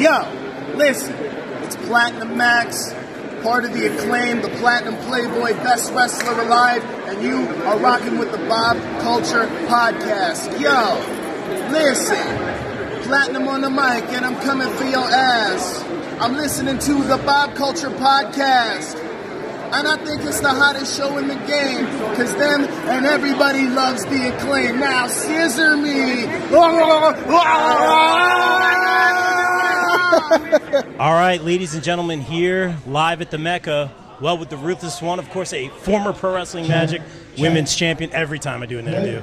Yo, listen, it's Platinum Max, part of the Acclaim, the Platinum Playboy, best wrestler alive, and you are rocking with the Bob Culture Podcast. Yo, listen, Platinum on the mic, and I'm coming for your ass. I'm listening to the Bob Culture Podcast, and I think it's the hottest show in the game, because them and everybody loves the Acclaim. Now, scissor me. All right, ladies and gentlemen, here live at the Mecca, well, with the Ruthless One, of course, a former Pro Wrestling Magic Women's Champion every time I do an interview,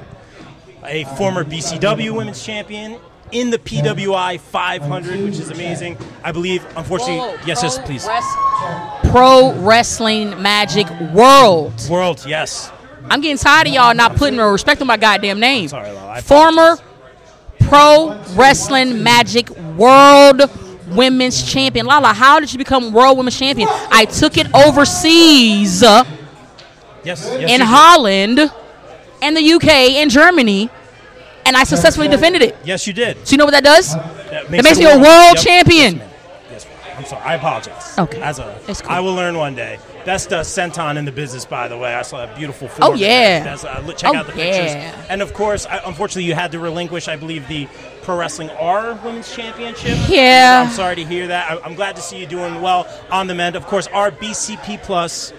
a former BCW Women's Champion in the PWI 500, which is amazing. I believe, unfortunately, yes, please. Pro Wrestling Magic World. World, yes. I'm getting tired of y'all not putting no respect on my goddamn name. Sorry, Lala. Former Pro Wrestling Magic World Women's Champion. Lala, how did you become World Women's Champion? I took it overseas in Holland and the UK and Germany, and I successfully defended it. Yes, you did. So you know what that does? It makes me a world champion. Yes, I'm sorry. I apologize. Okay. It's cool. I will learn one day. Best senton in the business, by the way. I saw a beautiful form. Oh, yeah. Check out the pictures. And, of course, unfortunately, you had to relinquish, I believe, the Pro Wrestling R Women's Championship. Yeah. I'm sorry to hear that. I'm glad to see you doing well on the mend. Of course, our BCP Plus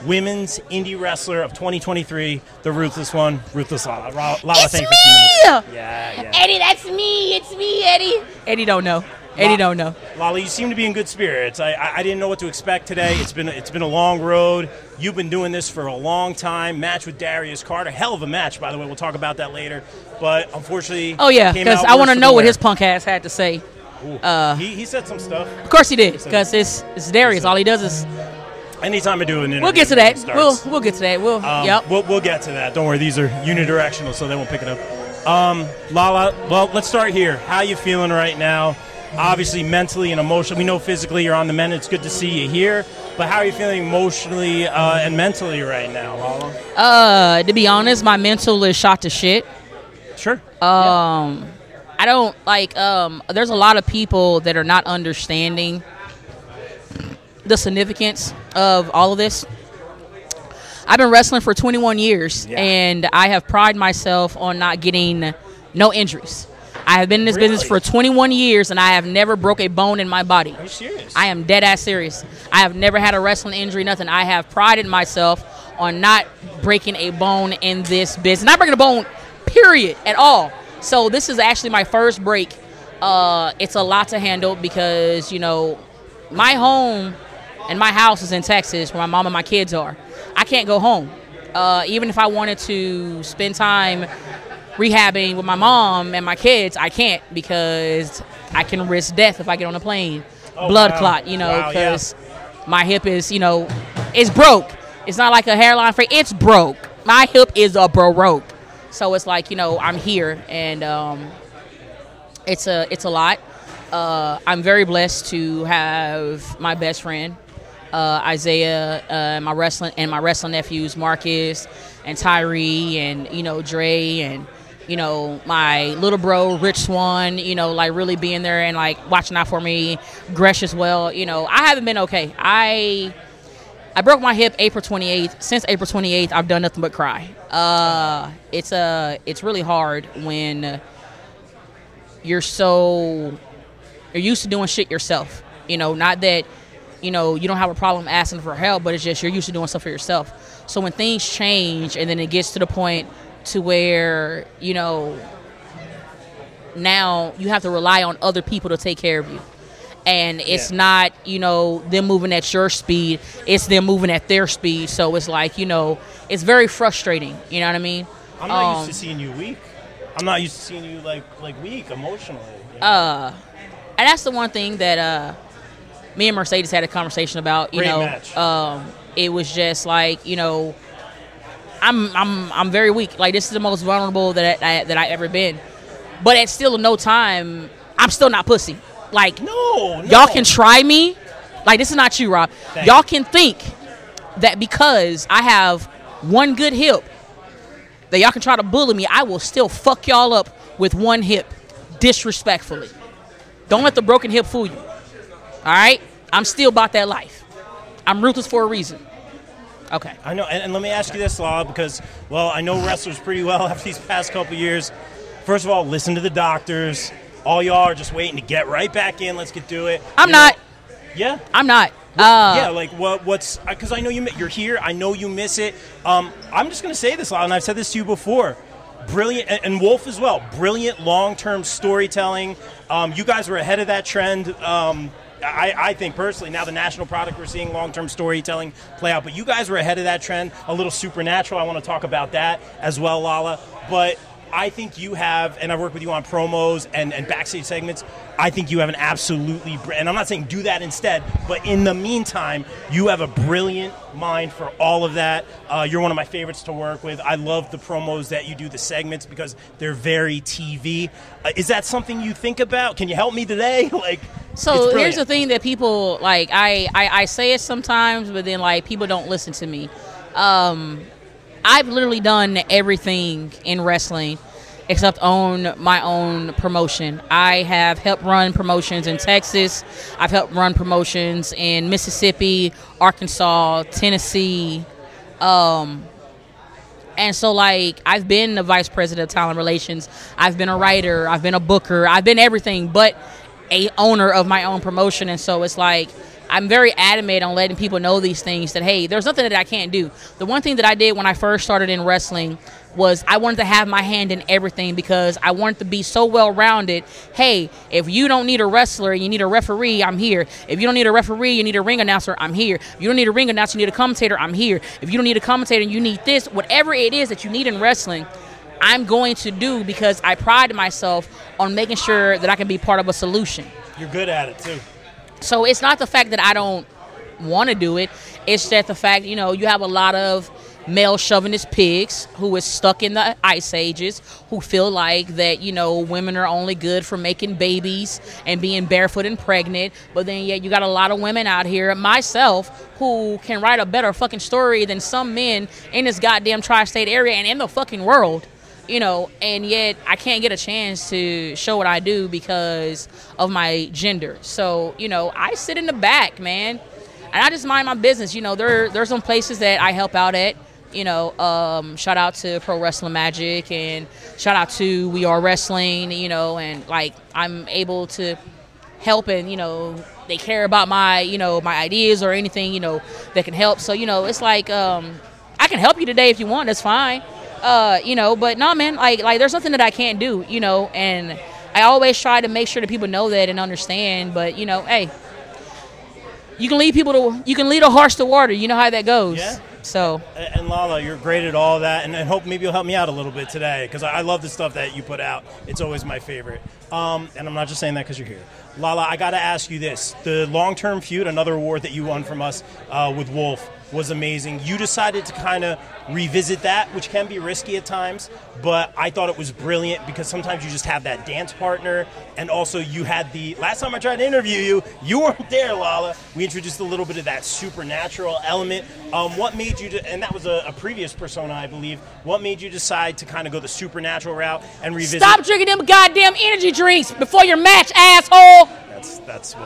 Women's Indie Wrestler of 2023, the Ruthless One, Ruthless Lala. Lala, it's thank me! you for Yeah. Eddie, that's me. It's me, Eddie. Eddie don't know. Eddie don't know. Lala, you seem to be in good spirits. I didn't know what to expect today. It's been a long road. You've been doing this for a long time. Match with Darius Carter. Hell of a match, by the way. We'll talk about that later. But unfortunately, because I want to know what his punk ass had to say. He said some stuff. Of course he did, because it's Darius. All he does is. Anytime I do an interview, we'll get to that. We'll get to that. We'll get to that. Don't worry. These are unidirectional, so they won't pick it up. Lala, well, let's start here. How you feeling right now? Obviously, mentally and emotionally. We know physically you're on the mend. It's good to see you here. But how are you feeling emotionally and mentally right now, Lala? To be honest, my mental is shot to shit. Sure. I don't like. There's a lot of people that are not understanding the significance of all of this. I've been wrestling for 21 years, and I have prided myself on not getting no injuries. I have been in this business for 21 years, and I have never broke a bone in my body. Are you serious? I am dead ass serious. I have never had a wrestling injury, nothing. I have prided myself on not breaking a bone in this business. Not breaking a bone, period, at all. So this is actually my first break. It's a lot to handle because, my home and my house is in Texas, where my mom and my kids are. I can't go home. Even if I wanted to spend time rehabbing with my mom and my kids, I can't, because I can risk death if I get on a plane. Blood clot, because my hip is, it's broke. It's not like a hairline frame. It's broke. My hip is a broke. So it's like, I'm here, and it's a lot. I'm very blessed to have my best friend, Isaiah, my wrestling nephews, Marcus and Tyree, and Dre, and my little bro Rich Swan, like really being there and like watching out for me. Gresh as well. I haven't been okay. I broke my hip April 28th. Since April 28th, I've done nothing but cry. It's really hard when you're used to doing shit yourself. Not that you don't have a problem asking for help, but it's just you're used to doing stuff for yourself. So when things change, and then it gets to the point to where now you have to rely on other people to take care of you, and it's not them moving at your speed, it's them moving at their speed. So it's like it's very frustrating. You know what I mean? I'm not used to seeing you weak. I'm not used to seeing you like weak emotionally. And that's the one thing that me and Mercedes had a conversation about. Great match. It was just like I'm very weak. Like, this is the most vulnerable that I ever been. But at still no time, I'm still not pussy. Like, no. Y'all can try me. Like, this is not you, Rob. Y'all can think that because I have one good hip, that y'all can try to bully me. I will still fuck y'all up with one hip, disrespectfully. Don't let the broken hip fool you. All right? I'm still about that life. I'm ruthless for a reason. Okay. I know, and let me ask you this, Lala, because, well, I know wrestlers pretty well after these past couple years. First of all, listen to the doctors. All y'all are just waiting to get right back in. Let's get to it. I'm not. Yeah? I'm not. Yeah, like what's – because I know you're here. I know you miss it. I'm just going to say this, Lala, and I've said this to you before. Brilliant, and Wolf as well, brilliant long-term storytelling. You guys were ahead of that trend. I think personally, now the national product, we're seeing long-term storytelling play out. But you guys were ahead of that trend, a little supernatural. I want to talk about that as well, Lala. But I think you have, and I work with you on promos and backstage segments, I think you have an absolutely, and I'm not saying do that instead, but in the meantime, you have a brilliant mind for all of that. You're one of my favorites to work with. I love the promos that you do, the segments, because they're very TV. Is that something you think about? Can you help me today? So here's the thing that people, I say it sometimes, but then, people don't listen to me. I've literally done everything in wrestling except own my own promotion. I have helped run promotions in Texas. I've helped run promotions in Mississippi, Arkansas, Tennessee. And so, I've been the vice president of talent relations. I've been a writer. I've been a booker. I've been everything but a owner of my own promotion. And so it's I'm very adamant on letting people know these things, that, hey, there's nothing that I can't do. The one thing that I did when I first started in wrestling was I wanted to have my hand in everything, because I wanted to be so well-rounded. Hey, if you don't need a wrestler, you need a referee, I'm here. If you don't need a referee, you need a ring announcer, I'm here. If you don't need a ring announcer, you need a commentator, I'm here. If you don't need a commentator and you need this, whatever it is that you need in wrestling, I'm going to do, because I pride myself on making sure that I can be part of a solution. You're good at it, too. So it's not the fact that I don't want to do it. It's that the fact, you have a lot of male chauvinist pigs who is stuck in the ice ages, who feel like that, women are only good for making babies and being barefoot and pregnant. But then, you got a lot of women out here, myself, who can write a better fucking story than some men in this goddamn tri-state area and in the fucking world. And yet I can't get a chance to show what I do because of my gender. So, I sit in the back, man, and I just mind my business. There's some places that I help out at, shout out to Pro Wrestling Magic, and shout out to We Are Wrestling, and I'm able to help, and, they care about my, my ideas or anything, that can help. So, it's I can help you today if you want, that's fine. But no, man, there's nothing that I can't do, and I always try to make sure that people know that and understand. But, hey, you can lead a horse to water. You know how that goes. Yeah. So. And Lala, you're great at all that, and I hope maybe you'll help me out a little bit today, because I love the stuff that you put out. It's always my favorite. And I'm not just saying that because you're here. Lala, I got to ask you this. The long-term feud, another award that you won from us with Wolf, was amazing. You decided to kind of revisit that, which can be risky at times, but I thought it was brilliant, because sometimes you just have that dance partner, and also you had the, last time I tried to interview you weren't there, Lala. We introduced a little bit of that supernatural element. What made you, and that was a previous persona, I believe, what made you decide to kind of go the supernatural route and revisit? Stop drinking them goddamn energy drinks before your match, asshole! That's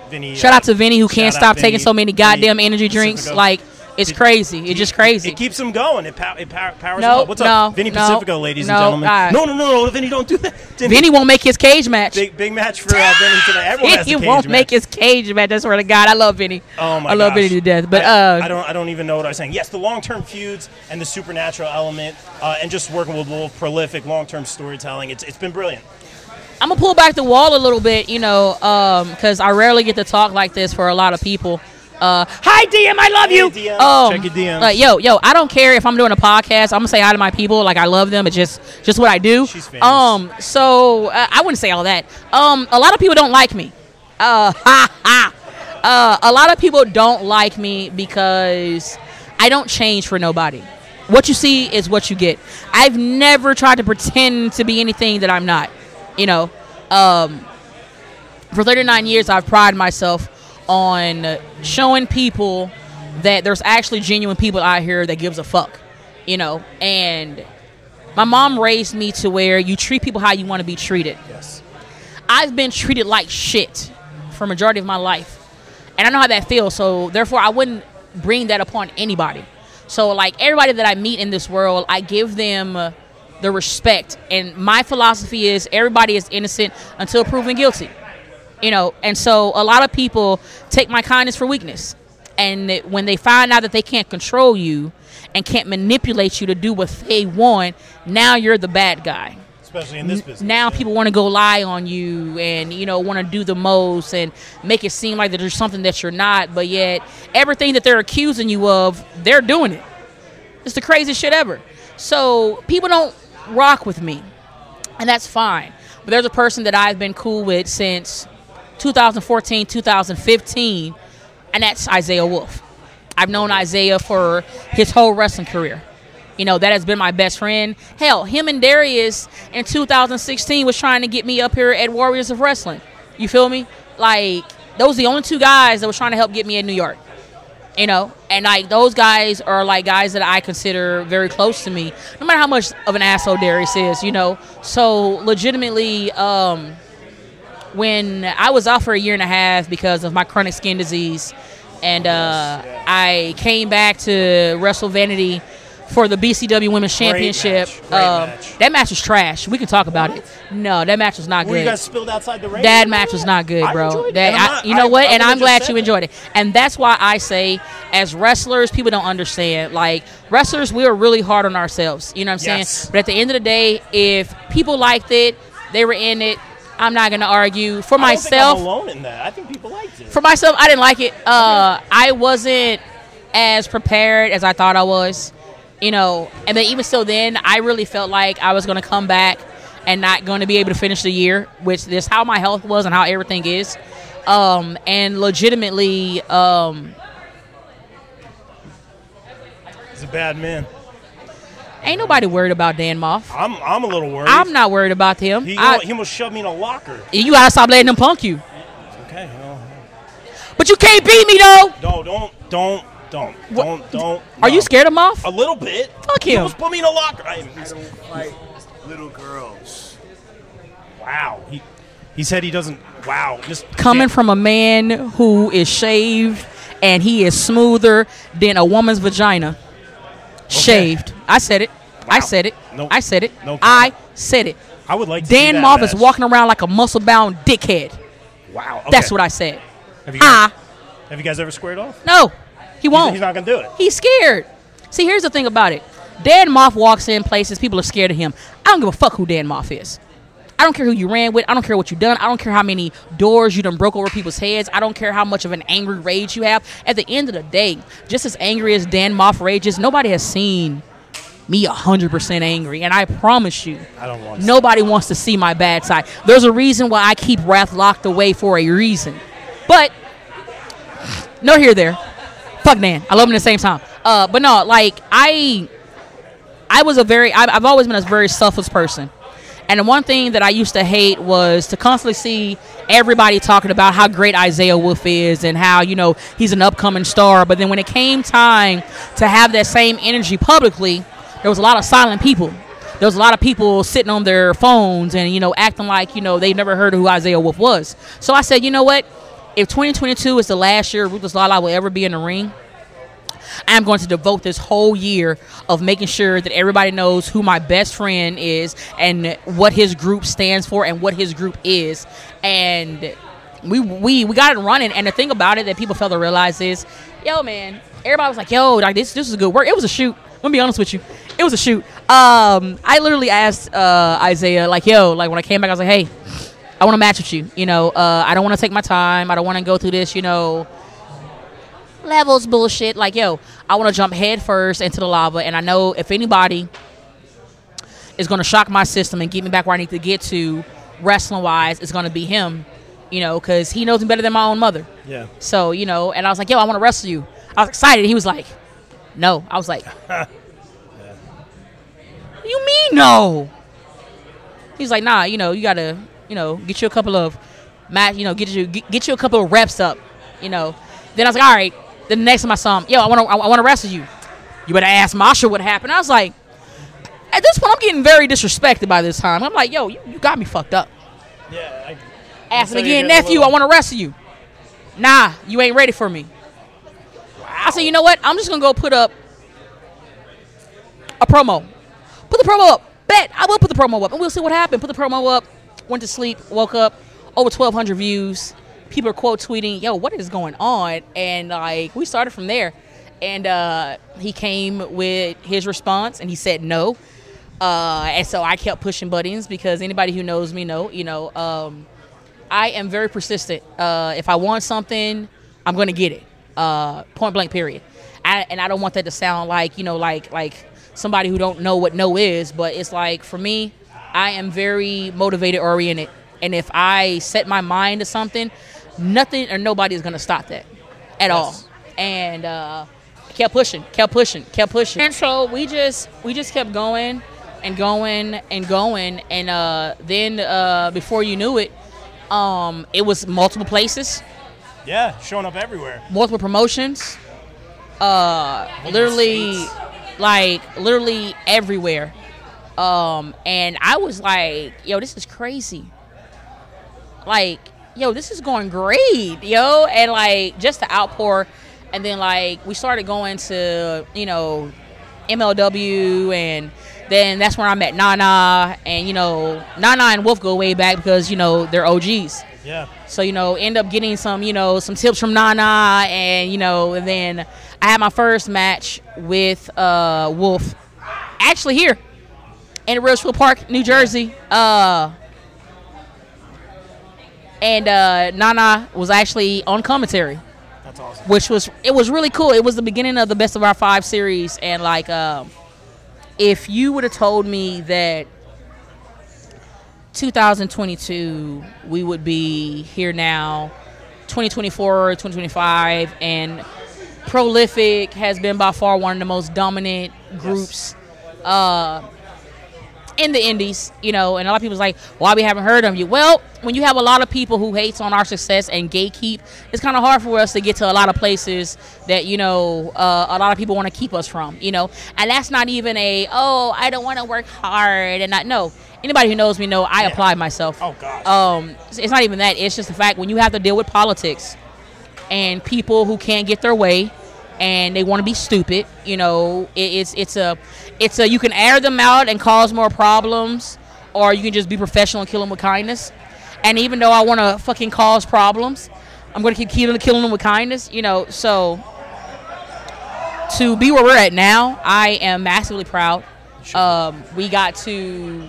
Vinny. Shout out to Vinny, who can't stop taking so many goddamn Vinny energy drinks. Pacifico. It's crazy. It's just crazy. It keeps them going. It powers them up. What's up, Vinny Pacifico, ladies and gentlemen? No, Vinny, don't do that. Vinny won't make his cage match. Big match for Vinny today. Everyone has a cage match. He won't make his cage match. I swear to God, I love Vinny. Oh my I love Vinny to death. But I don't even know what I was saying. Yes, the long-term feuds and the supernatural element, and just working with Wolf, prolific long-term storytelling. It's been brilliant. I'm gonna pull back the wall a little bit, because I rarely get to talk like this for a lot of people. Hi DM, I love you. DM. Check your DMs. Yo, I don't care if I'm doing a podcast. I'm gonna say hi to my people. I love them. It's just what I do. She's famous. So I wouldn't say all that. A lot of people don't like me. A lot of people don't like me because I don't change for nobody. What you see is what you get. I've never tried to pretend to be anything that I'm not. For 39 years, I've prided myself on showing people that there's actually genuine people out here that gives a fuck, and my mom raised me to where you treat people how you want to be treated. Yes. I've been treated like shit for a majority of my life. And I know how that feels, so therefore I wouldn't bring that upon anybody. So, like, everybody that I meet in this world, I give them the respect. And my philosophy is everybody is innocent until proven guilty. You know, and so a lot of people take my kindness for weakness. And when they find out that they can't control you and can't manipulate you to do what they want, now you're the bad guy. Especially in this business. Now people want to go lie on you and, you know, want to do the most and make it seem like that there's something that you're not, but yet everything that they're accusing you of, they're doing it. It's the craziest shit ever. So people don't rock with me, and that's fine. But there's a person that I've been cool with since 2014, 2015, and that's Isaiah Wolf. I've known Isaiah for his whole wrestling career. You know, that has been my best friend. Hell, him and Darius in 2016 was trying to get me up here at Warriors of Wrestling. You feel me? Like, those are the only two guys that was trying to help get me in New York. You know, and like those guys are like guys that I consider very close to me, no matter how much of an asshole Darius is, you know. So legitimately, when I was out for a year and a half because of my chronic skin disease, and I came back to Wrestle Vanity for the BCW Women's Championship. Great match. That match was trash. We can talk about it. No, that match was not good. You guys spilled outside the ring? That match was not good, bro. You know what? And I'm glad you enjoyed it. And that's why I say, as wrestlers, people don't understand. Like, wrestlers, we are really hard on ourselves. You know what I'm saying? But at the end of the day, if people liked it, they were in it, I'm not going to argue. For myself, I'm alone in that. I think people liked it. For myself, I didn't like it. I wasn't as prepared as I thought I was. You know, and then even still then, I really felt like I was going to come back and not going to be able to finish the year, which is how my health was and how everything is. And legitimately, he's a bad man. Ain't nobody worried about Dan Moff. I'm a little worried. I'm not worried about him. He almost shoved me in a locker. You got to stop letting him punk you. Okay. Well. But you can't beat me, though. No, don't. Are you scared of Moff? A little bit. Fuck him. He almost put me in a locker. I don't fight little girls. Wow. He said he doesn't. Wow. Just coming from a man who is shaved and he is smoother than a woman's vagina. Okay. Shaved. I said it. Wow. I said it. Nope. I said it. No I said it. I would like to Dan see that Moff match. is walking around like a muscle-bound dickhead. Wow. Okay. That's what I said. Have you guys ever squared off? No. He won't. He's not going to do it. He's scared. See, here's the thing about it. Dan Moff walks in places, people are scared of him. I don't give a fuck who Dan Moff is. I don't care who you ran with. I don't care what you done. I don't care how many doors you done broke over people's heads. I don't care how much of an angry rage you have. At the end of the day, just as angry as Dan Moff rages, nobody has seen me 100% angry. And I promise you, nobody wants to see my bad side. There's a reason why I keep wrath locked away for a reason. But, no here there. Fuck Dan. I love him at the same time. But no, like, I've always been a very selfless person. And the one thing that I used to hate was to constantly see everybody talking about how great Isaiah Wolf is and how, you know, he's an upcoming star. But then when it came time to have that same energy publicly, there was a lot of silent people. There was a lot of people sitting on their phones and, you know, acting like, you know, they've never heard of who Isaiah Wolf was. So I said, you know what? If 2022 is the last year Ruthless Lala will ever be in the ring, I am going to devote this whole year of making sure that everybody knows who my best friend is and what his group stands for and what his group is. And we got it running. And the thing about it that people fail to realize is, yo, man, everybody was like, yo, like this is good work. It was a shoot. Let me be honest with you. It was a shoot. I literally asked Isaiah, like, yo, like when I came back, I was like, hey, I want to match with you. You know, I don't want to take my time. I don't want to go through this, you know, levels bullshit. Like, yo, I want to jump head first into the lava. And I know if anybody is going to shock my system and get me back where I need to get to wrestling-wise, it's going to be him, you know, because he knows me better than my own mother. Yeah. So, you know, and I was like, yo, I want to wrestle you. I was excited. He was like, no. I was like, yeah. What do you mean no? He's like, nah, you know, you got to, you know, get you a couple of get you a couple of reps up, you know. Then I was like, all right. Then the next time I saw him, yo, I want to wrestle you. You better ask Masha what happened. I was like, at this point, I'm getting very disrespected by this time. I'm like, yo, you got me fucked up. Yeah. Ask him again, nephew, I want to wrestle you. nah, you ain't ready for me. Wow. I said, you know what? I'm just going to go put up a promo. Put the promo up. Bet. I will put the promo up, and we'll see what happened. Put the promo up. Went to sleep. Woke up. Over 1,200 views. People are quote tweeting, yo, what is going on? And, like, we started from there. And he came with his response, and he said no. And so I kept pushing buttons because anybody who knows me know, I am very persistent. If I want something, I'm going to get it. Point blank, period. And I don't want that to sound like, like somebody who don't know what no is. But it's like, for me, I am very motivated oriented. And if I set my mind to something, nothing or nobody is going to stop that at all. And kept pushing. And so we just kept going and going and going. And then before you knew it, it was multiple places. Yeah, showing up everywhere. Multiple promotions. Literally everywhere. And I was like, yo, this is crazy. Like, yo, this is going great, yo. And, like, just the outpour. And then, like, we started going to, MLW. And then that's where I met Nana. And, Nana and Wolf go way back because, they're OGs. Yeah. So, end up getting some, some tips from Nana. And, and then I had my first match with Wolf. Actually here in Roosevelt Park, New Jersey. And Nana was actually on commentary. That's awesome. It was really cool. It was the beginning of the Best of Our 5 series. And, like, if you would have told me that 2022 we would be here now, 2024, 2025, and Prolific has been by far one of the most dominant groups in the indies, and a lot of people's like, why we haven't heard of you? Well, when you have a lot of people who hates on our success and gatekeep, it's kind of hard for us to get to a lot of places that, a lot of people want to keep us from, and that's not even I don't want to work hard and not, no. Anybody who knows me know I apply myself. Oh, gosh. It's not even that. It's just the fact when you have to deal with politics and people who can't get their way and they want to be stupid, it's a you can air them out and cause more problems, or you can just be professional and kill them with kindness. And even though I want to fucking cause problems, I'm going to keep killing them with kindness, So to be where we're at now, I am massively proud. We got to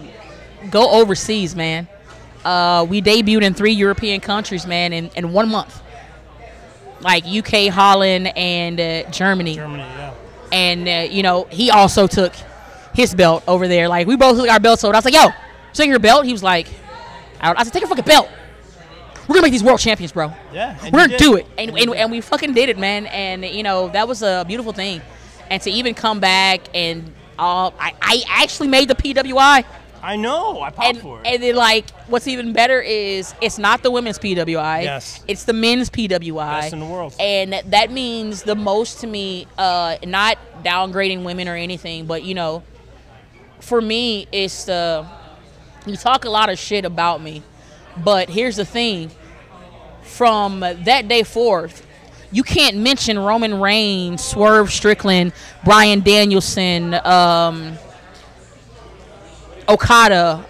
go overseas, man. We debuted in 3 European countries, man, in 1 month. Like UK, Holland, and Germany. Yeah. And, he also took his belt over there. Like, we both took our belts over. I was like, yo, take your belt. He was like, I said, take your fucking belt. We're going to make these world champions, bro. Yeah. We're going to do it. And we fucking did it, man. And, that was a beautiful thing. And to even come back and I actually made the PWI. I know. I popped for it. And then, like, what's even better is it's not the women's PWI. Yes. It's the men's PWI. Best in the world. And that means the most to me, not downgrading women or anything, but, for me, it's you talk a lot of shit about me, but here's the thing. From that day forth, you can't mention Roman Reigns, Swerve Strickland, Bryan Danielson, Okada,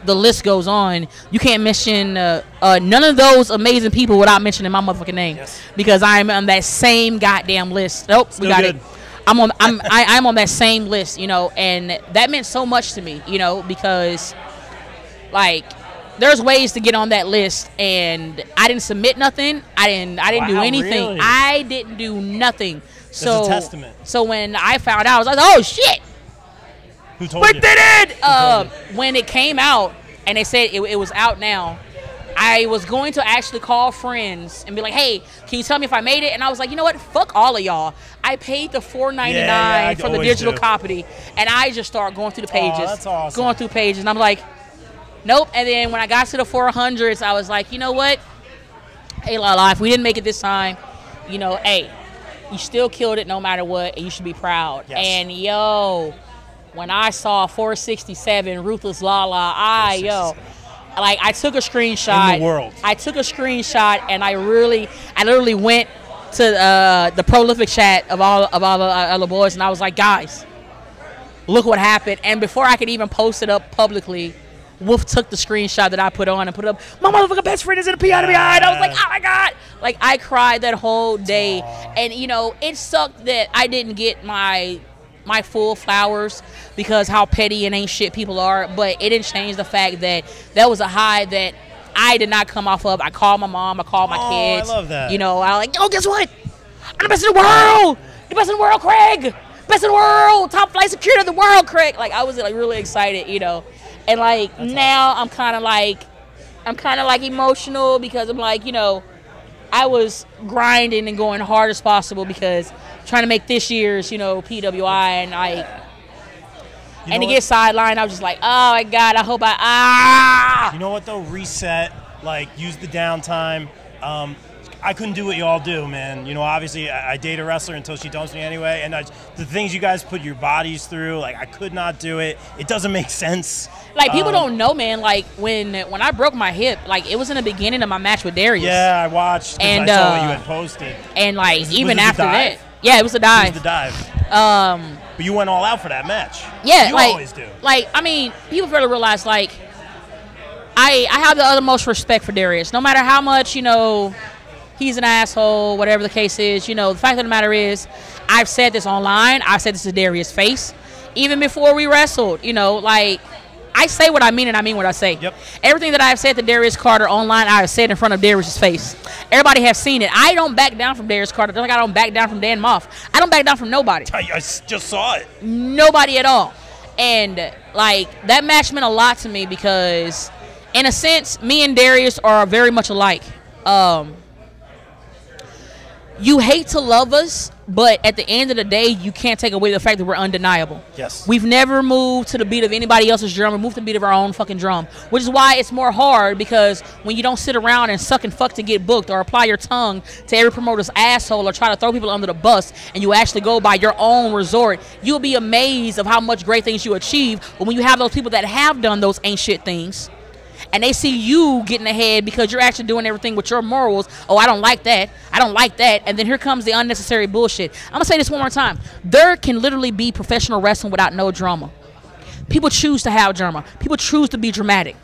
the list goes on. You can't mention none of those amazing people without mentioning my motherfucking name. Yes. Because I'm on that same goddamn list. Nope, Still we got good. it. I'm on that same list, and that meant so much to me, because, like, there's ways to get on that list, and I didn't submit nothing. I didn't do anything. Really? I didn't do nothing. So a testament. So when I found out, I was like, oh shit. Who told We you? did it! When it came out, and they said it was out now, I was going to actually call friends and be like, hey, can you tell me if I made it? And I was like, you know what? Fuck all of y'all. I paid the $4.99 for the digital copy, and I just started going through the pages. Oh, that's awesome. Going through pages, and I'm like, nope. And then when I got to the 400s, I was like, you know what? Hey, Lala, if we didn't make it this time, hey, you still killed it no matter what, and you should be proud. Yes. And, yo, when I saw 467 Ruthless Lala, like I took a screenshot. In the world. I took a screenshot, and I literally went to the prolific chat of all the boys, and I was like, guys, look what happened. And before I could even post it up publicly, Wolf took the screenshot that I put on and put it up. My motherfucking best friend is in the PI. And I was like, oh my God. Like, I cried that whole day. And, you know, it sucked that I didn't get my full flowers because how petty and ain't shit people are. But it didn't change the fact that that was a high that I did not come off of. I called my mom. I called my kids. I love that. You know, I was like, oh, guess what? I'm the best in the world. The best in the world, Craig. Best in the world. Top flight security of the world, Craig. Like, I was like really excited, you know. And like now I'm kind of like emotional because I'm like, you know, I was grinding and going hard as possible because trying to make this year's, you know, PWI, and like and to get sidelined, I was just like, oh my God, I hope You know what though? Reset, like use the downtime. I couldn't do what y'all do, man. You know, obviously, I date a wrestler until she dumps me anyway, and the things you guys put your bodies through, like, I could not do it. It doesn't make sense. Like, people don't know, man. Like, when I broke my hip, like, it was in the beginning of my match with Darius. Yeah, I watched, and I saw what you had posted. And, like, even after that. Yeah, it was a dive. It was the dive. But you went all out for that match. Yeah. You like, always do. Like, I mean, people fail to realize, like, I have the utmost respect for Darius. No matter how much, you know, he's an asshole, whatever the case is. You know, the fact of the matter is, I've said this online. I've said this to Darius' face. Even before we wrestled, you know, like, I say what I mean and I mean what I say. Yep. Everything that I've said to Darius Carter online, I have said in front of Darius' face. Everybody has seen it. I don't back down from Darius Carter. Just like I don't back down from Dan Moff. I don't back down from nobody. I just saw it. Nobody at all. And, like, that match meant a lot to me because, in a sense, me and Darius are very much alike. You hate to love us, but at the end of the day, you can't take away the fact that we're undeniable. Yes. We've never moved to the beat of anybody else's drum. We moved to the beat of our own fucking drum, which is why it's more hard because when you don't sit around and suck and fuck to get booked or apply your tongue to every promoter's asshole or try to throw people under the bus and you actually go by your own resort, you'll be amazed of how much great things you achieve. But when you have those people that have done those ain't shit things, and they see you getting ahead because you're actually doing everything with your morals. Oh, I don't like that. I don't like that. And then here comes the unnecessary bullshit. I'm going to say this one more time. There can literally be professional wrestling without no drama. People choose to have drama. People choose to be dramatic.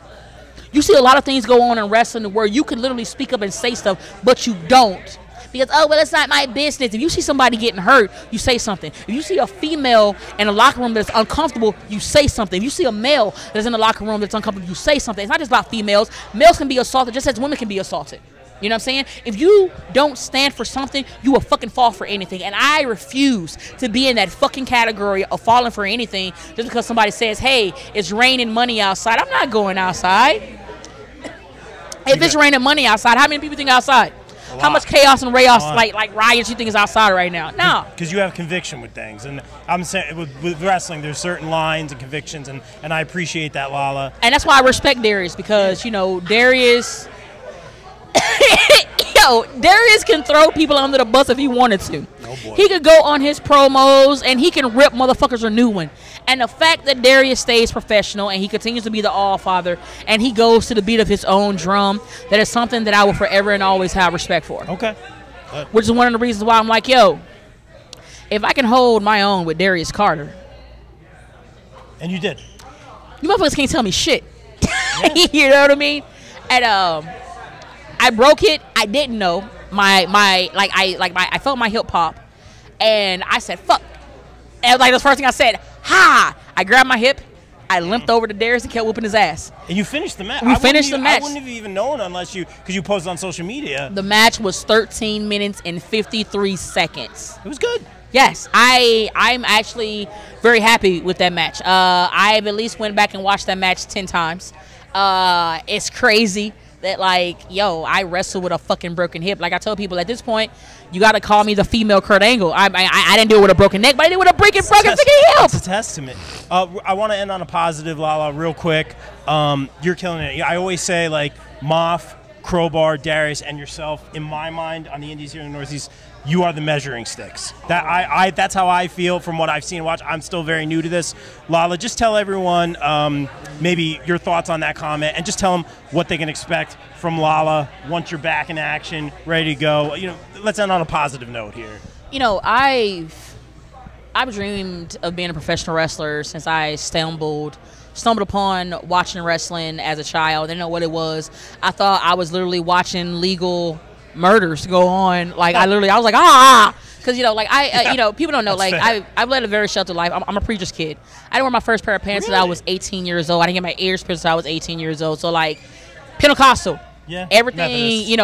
You see a lot of things go on in wrestling where you can literally speak up and say stuff, but you don't. Because, oh, well, it's not my business. If you see somebody getting hurt, you say something. If you see a female in a locker room that's uncomfortable, you say something. If you see a male that's in the locker room that's uncomfortable, you say something. It's not just about females. Males can be assaulted just as women can be assaulted. You know what I'm saying? If you don't stand for something, you will fucking fall for anything. And I refuse to be in that fucking category of falling for anything just because somebody says, hey, it's raining money outside. I'm not going outside. If it's raining money outside, how many people think outside? How much chaos and like riots you think is outside right now? No. Because you have conviction with things. And I'm saying with wrestling, there's certain lines and convictions, and I appreciate that, Lala. And that's why I respect Darius because, you know, Darius can throw people under the bus if he wanted to. Oh boy. He could go on his promos and he can rip motherfuckers a new one. And the fact that Darius stays professional and he continues to be the all-father and he goes to the beat of his own drum, that is something that I will forever and always have respect for. Okay. Which is one of the reasons why I'm like, yo, if I can hold my own with Darius Carter. And you did. You motherfuckers can't tell me shit. Yeah. You know what I mean? And I broke it. I didn't know. I felt my hip pop. And I said, fuck. And like the first thing I said, ha! I grabbed my hip, I limped over to Darius and kept whooping his ass. And you finished the match. We finished the match. I wouldn't have even known unless because you posted on social media. The match was 13 minutes and 53 seconds. It was good. Yes, I'm actually very happy with that match. I've at least went back and watched that match 10 times. It's crazy that, like, yo, I wrestled with a fucking broken hip. Like I tell people at this point, you got to call me the female Kurt Angle. I didn't do it with a broken neck, but I did it with a broken fucking hip. It's a testament. I want to end on a positive, Lala, real quick. You're killing it. I always say, like, Moff, Crowbar, Darius, and yourself, in my mind, on the Indies here in the Northeast, you are the measuring sticks. That's how I feel from what I've seen and watched. I'm still very new to this. Lala, just tell everyone maybe your thoughts on that comment, and just tell them what they can expect from Lala once you're back in action, ready to go. Let's end on a positive note here. I've dreamed of being a professional wrestler since I stumbled upon watching wrestling as a child. I didn't know what it was. I thought I was literally watching legal murders go on. Like I was like, because people don't know. Like I've led a very sheltered life. I'm a preacher's kid. I didn't wear my first pair of pants until I was 18 years old. I didn't get my ears pierced until I was 18 years old. So like Pentecostal, everything,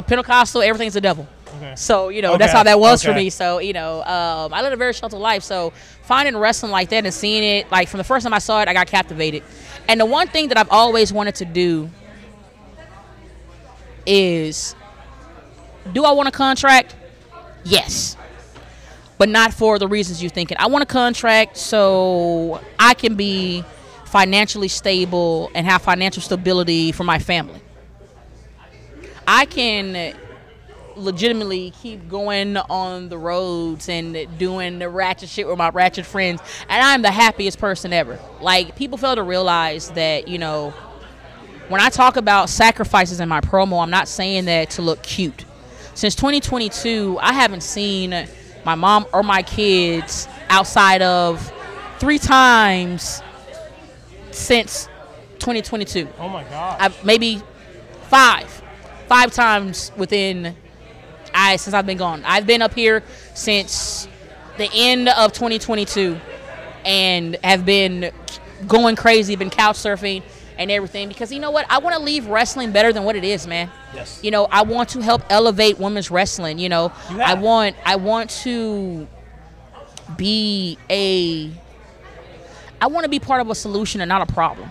Pentecostal, everything's the devil. Okay. So, that's how that was for me. So, I led a very sheltered life. So, finding wrestling like that and seeing it, like, from the first time I saw it, I got captivated. And the one thing that I've always wanted to do is, do I want a contract? Yes. But not for the reasons you're thinking. I want a contract so I can be financially stable and have financial stability for my family. I can legitimately keep going on the roads and doing the ratchet shit with my ratchet friends, and I'm the happiest person ever. Like, people fail to realize that, when I talk about sacrifices in my promo, I'm not saying that to look cute. Since 2022, I haven't seen my mom or my kids outside of 3 times since 2022. Oh my God. Maybe 5 times within since I've been gone. I've been up here since the end of 2022 and have been going crazy, been couch surfing and everything, because you know what? I want to leave wrestling better than what it is, man. Yes. I want to help elevate women's wrestling. I want to be part of a solution and not a problem,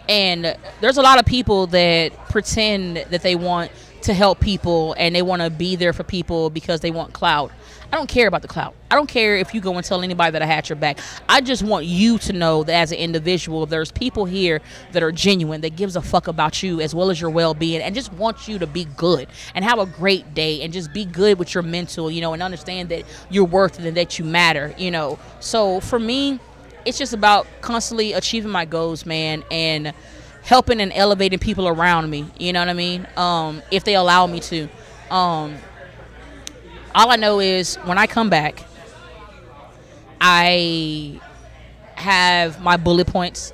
And there's a lot of people that pretend that they want to help people and they want to be there for people because they want clout. I don't care about the clout. I don't care if you go and tell anybody that I had your back. I just want you to know that as an individual, there's people here that are genuine, that gives a fuck about you as well as your well-being, and just want you to be good and have a great day and just be good with your mental, and understand that you're worth it and that you matter, So for me, it's just about constantly achieving my goals, man, and helping and elevating people around me, you know what I mean? If they allow me to. All I know is when I come back, I have my bullet points.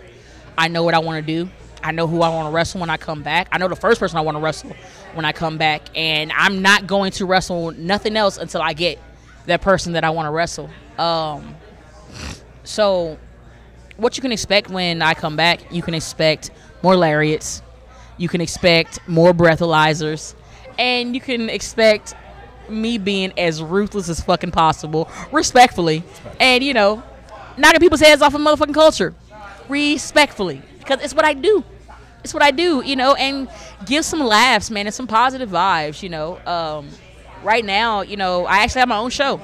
I know what I want to do. I know who I want to wrestle when I come back. I know the first person I want to wrestle when I come back, and I'm not going to wrestle nothing else until I get that person that I want to wrestle. So what you can expect when I come back, you can expect more lariats, you can expect more breathalyzers, and you can expect me being as ruthless as fucking possible, respectfully, and knocking people's heads off of motherfucking culture, respectfully, because it's what I do. It's what I do, and give some laughs, man, and some positive vibes, Right now, I actually have my own show.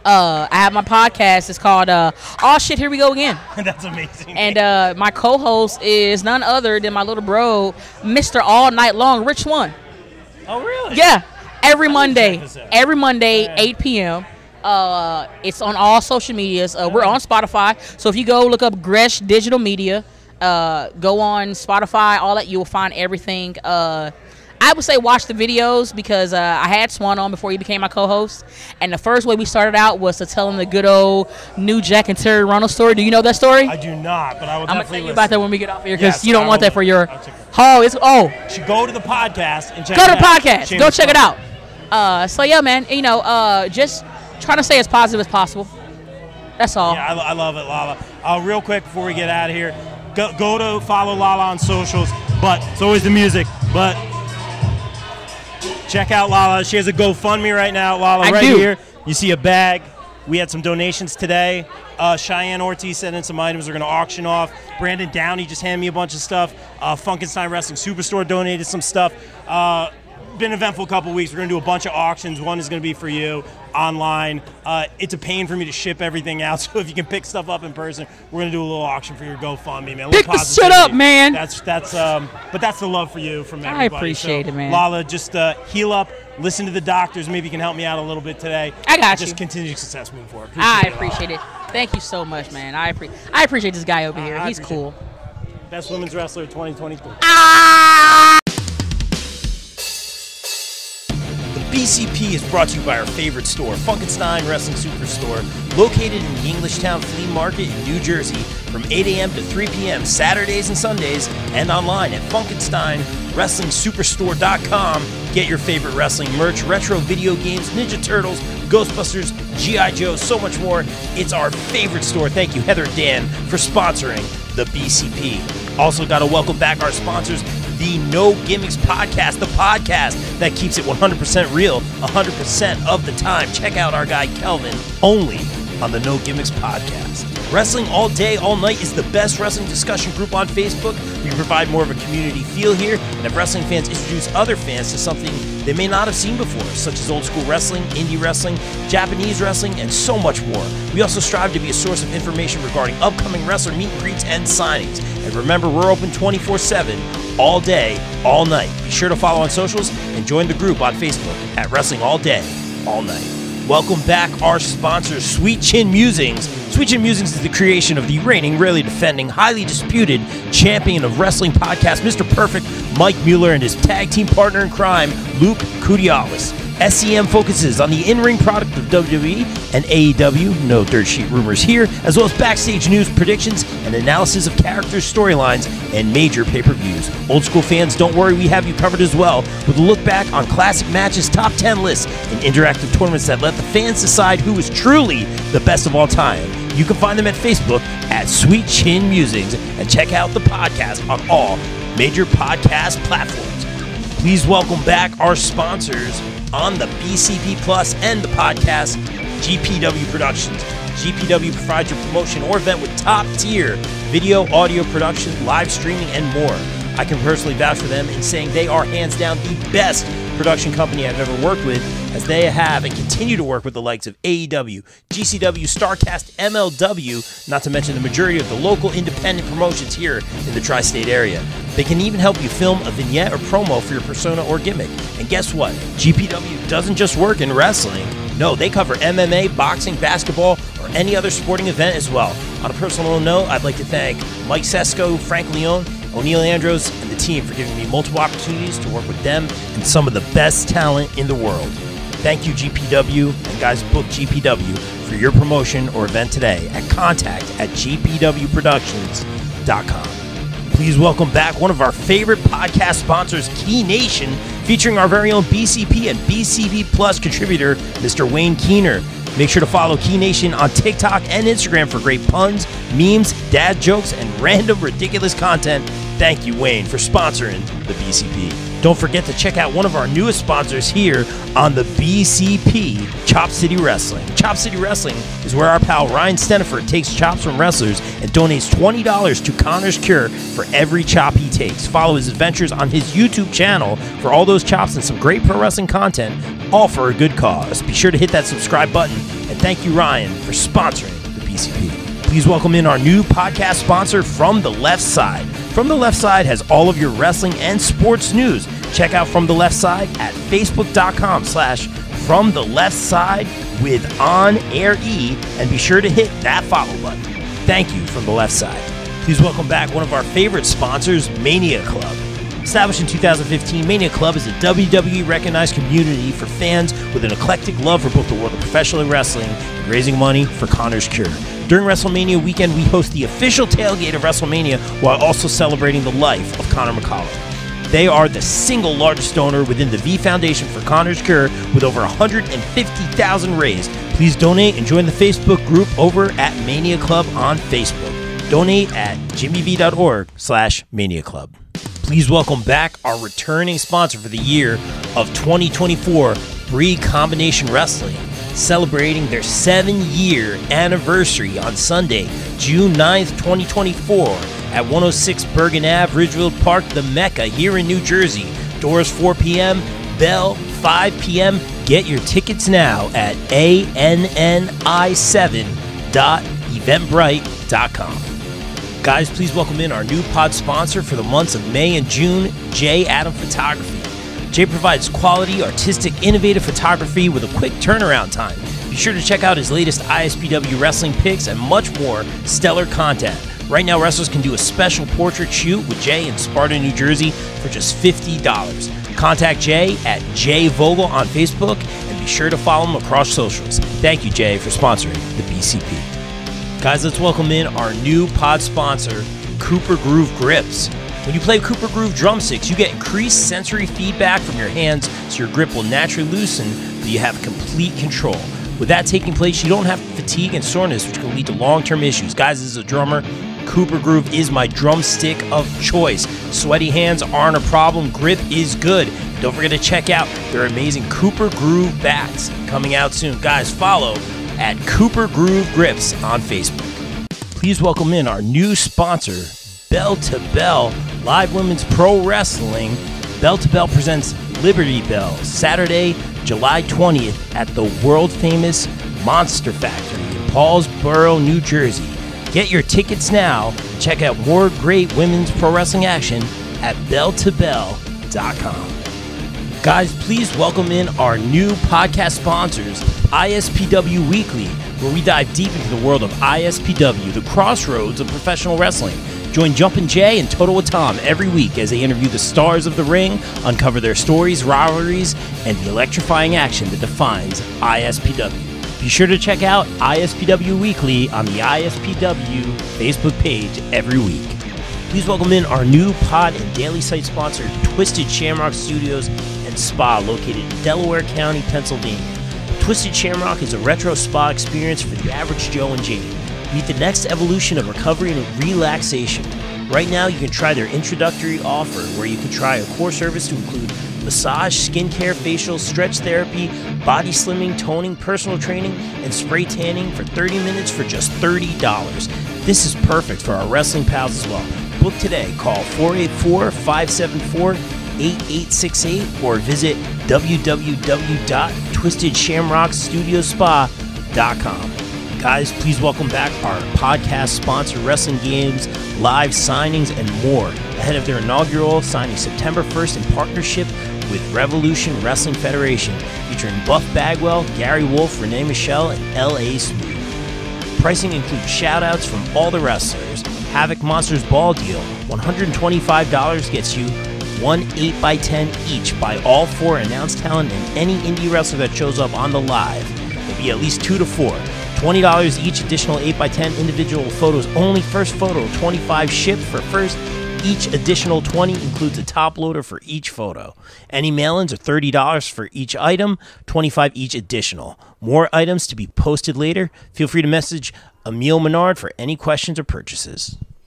I have my podcast. It's called Oh Shit, Here We Go Again. That's amazing. And my co-host is none other than my little bro, Mr. All Night Long, Rich One. Oh, really? Yeah. Every Monday, 8 p.m. It's on all social medias. We're on Spotify. So if you go look up Gresh Digital Media, go on Spotify, all that, you will find everything. I would say watch the videos because I had Swan on before he became my co-host. And the first way we started out was to tell him the good old New Jack and Terry Runnels story. Do you know that story? I do not, but I will definitely listen. I'm going to tell you about that when we get off here because you don't want that for your... You should go to the podcast and check it out. Go to the podcast. Go check it out. So, yeah, man, just trying to stay as positive as possible. That's all. Yeah, I love it, Lala. Real quick before we get out of here, go to follow Lala on socials, but it's always the music, but... Check out Lala. She has a GoFundMe right now. Lala, right here. You see a bag. We had some donations today. Cheyenne Ortiz sent in some items we're going to auction off. Brandon Downey just handed me a bunch of stuff. Funkenstein Wrestling Superstore donated some stuff. been an eventful couple weeks. We're going to do a bunch of auctions. One is going to be for you online. It's a pain for me to ship everything out, so if you can pick stuff up in person, we're going to do a little auction for your GoFundMe, man. Pick the shit up, man. But that's the love for you from everybody. I appreciate it, man. Lala, just heal up, listen to the doctors. Maybe you can help me out a little bit today. I got you. Just continue success moving forward. I appreciate it. Thank you so much, man. I appreciate this guy over here. He's cool. Best women's wrestler 2023. The BCP is brought to you by our favorite store, Funkenstein Wrestling Superstore, located in the Englishtown Flea Market in New Jersey from 8 a.m. to 3 p.m. Saturdays and Sundays, and online at FunkensteinWrestlingSuperstore.com. Get your favorite wrestling merch, retro video games, Ninja Turtles, Ghostbusters, G.I. Joe, so much more. It's our favorite store. Thank you, Heather and Dan, for sponsoring the BCP. Also got to welcome back our sponsors, the No Gimmicks Podcast, the podcast that keeps it 100% real 100% of the time. Check out our guy Kelvin, only on the No Gimmicks Podcast. Wrestling All Day, All Night is the best wrestling discussion group on Facebook. We provide more of a community feel here and have wrestling fans introduce other fans to something they may not have seen before, such as old school wrestling, indie wrestling, Japanese wrestling, and so much more. We also strive to be a source of information regarding upcoming wrestler meet and greets and signings. And remember, we're open 24/7, all day, all night. Be sure to follow on socials and join the group on Facebook at Wrestling All Day, All Night. Welcome back our sponsors, Sweet Chin Musings. Sweet Chin Musings is the creation of the reigning, rarely defending, highly disputed champion of wrestling podcast, Mr. Perfect, Mike Mueller, and his tag team partner in crime, Luke Kudialis. SCM focuses on the in-ring product of WWE and AEW, no dirt sheet rumors here, as well as backstage news, predictions, and analysis of characters, storylines, and major pay-per-views. Old school fans, don't worry, we have you covered as well, with a look back on classic matches, top 10 lists, and interactive tournaments that let the fans decide who is truly the best of all time. You can find them at Facebook at Sweet Chin Musings, and check out the podcast on all major podcast platforms. Please welcome back our sponsors on the BCP Plus and the podcast, GPW Productions. GPW provides your promotion or event with top-tier video, audio production, live streaming, and more. I can personally vouch for them in saying they are hands down the best production company I've ever worked with, as they have and continue to work with the likes of AEW, GCW, StarCast, MLW, not to mention the majority of the local independent promotions here in the tri-state area. They can even help you film a vignette or promo for your persona or gimmick. And guess what? GPW doesn't just work in wrestling. No, they cover MMA, boxing, basketball, or any other sporting event as well. On a personal note, I'd like to thank Mike Sesko, Frank Leone, O'Neil Andros, and the team for giving me multiple opportunities to work with them and some of the best talent in the world. Thank you, GPW, and guys, book GPW for your promotion or event today at contact@gpwproductions.com. Please welcome back one of our favorite podcast sponsors, Key Nation, featuring our very own BCP and BCP Plus contributor, Mr. Wayne Keener. Make sure to follow Key Nation on TikTok and Instagram for great puns, memes, dad jokes, and random ridiculous content. Thank you, Wayne, for sponsoring the BCP. Don't forget to check out one of our newest sponsors here on the BCP, Chop City Wrestling. Chop City Wrestling is where our pal Ryan Steniford takes chops from wrestlers and donates $20 to Connor's Cure for every chop he takes. Follow his adventures on his YouTube channel for all those chops and some great pro wrestling content, all for a good cause. Be sure to hit that subscribe button, and thank you, Ryan, for sponsoring the BCP. Please welcome in our new podcast sponsor, From the Left Side. From the Left Side has all of your wrestling and sports news. Check out From the Left Side at facebook.com/From the Left Side with On Air E, and be sure to hit that follow button. Thank you, From the Left Side. Please welcome back one of our favorite sponsors, Mania Club. Established in 2015, Mania Club is a WWE recognized community for fans with an eclectic love for both the world of professional wrestling and raising money for Connor's Cure. During WrestleMania weekend, we host the official tailgate of WrestleMania while also celebrating the life of Connor McCollum. They are the single largest donor within the V Foundation for Connor's Cure, with over $150,000 raised. Please donate and join the Facebook group over at Mania Club on Facebook. Donate at jimmyv.org/Mania Club. Please welcome back our returning sponsor for the year of 2024, Bree Combination Wrestling, celebrating their 7-year anniversary on Sunday, June 9th, 2024, at 106 Bergen Ave, Ridgefield Park, the Mecca, here in New Jersey. Doors 4 p.m., Bell, 5 p.m. Get your tickets now at anni7.eventbrite.com. Guys, please welcome in our new pod sponsor for the months of May and June, J. Adam Photography. Jay provides quality, artistic, innovative photography with a quick turnaround time. Be sure to check out his latest ISPW wrestling pics and much more stellar content. Right now, wrestlers can do a special portrait shoot with Jay in Sparta, New Jersey for just $50. Contact Jay at Jay Vogel on Facebook and be sure to follow him across socials. Thank you, Jay, for sponsoring the BCP. Guys, let's welcome in our new pod sponsor, Cooper Groove Grips. When you play Cooper Groove drumsticks, you get increased sensory feedback from your hands, so your grip will naturally loosen, but you have complete control. With that taking place, you don't have fatigue and soreness, which can lead to long-term issues. Guys, as a drummer, Cooper Groove is my drumstick of choice. Sweaty hands aren't a problem. Grip is good. Don't forget to check out their amazing Cooper Groove bats coming out soon. Guys, follow at Cooper Groove Grips on Facebook. Please welcome in our new sponsor, Bell to Bell Live Women's Pro Wrestling. Bell to Bell presents Liberty Bell, Saturday, July 20th at the world-famous Monster Factory in Paulsboro, New Jersey. Get your tickets now. Check out more great women's pro wrestling action at belltobell.com. Guys, please welcome in our new podcast sponsors, ISPW Weekly, where we dive deep into the world of ISPW, the crossroads of professional wrestling. Join Jumpin' Jay and Total with Tom every week as they interview the stars of the ring, uncover their stories, rivalries, and the electrifying action that defines ISPW. Be sure to check out ISPW Weekly on the ISPW Facebook page every week. Please welcome in our new pod and daily site sponsor, Twisted Shamrock Studios and Spa, located in Delaware County, Pennsylvania. Twisted Shamrock is a retro spa experience for the average Joe and Jane. Meet the next evolution of recovery and relaxation. Right now, you can try their introductory offer, where you can try a core service to include massage, skincare, facial, stretch therapy, body slimming, toning, personal training, and spray tanning for 30 minutes for just $30. This is perfect for our wrestling pals as well. Book today. Call 484-574-8868 or visit www.twistedshamrockstudiospa.com. Guys, please welcome back our podcast sponsor, Wrestling Games, live signings, and more ahead of their inaugural signing September 1st in partnership with Revolution Wrestling Federation, featuring Buff Bagwell, Gary Wolf, Renee Michelle, and L.A. Smooth. Pricing includes shout-outs from all the wrestlers. Havoc Monsters Ball deal, $125 gets you one 8x10 each by all 4 announced talent and any indie wrestler that shows up on the live. There'll be at least 2 to 4. $20 each, additional 8x10 individual photos only. First photo, $25 shipped for first. Each additional $20 includes a top loader for each photo. Any mail-ins are $30 for each item, $25 each additional. More items to be posted later. Feel free to message Emil Menard for any questions or purchases.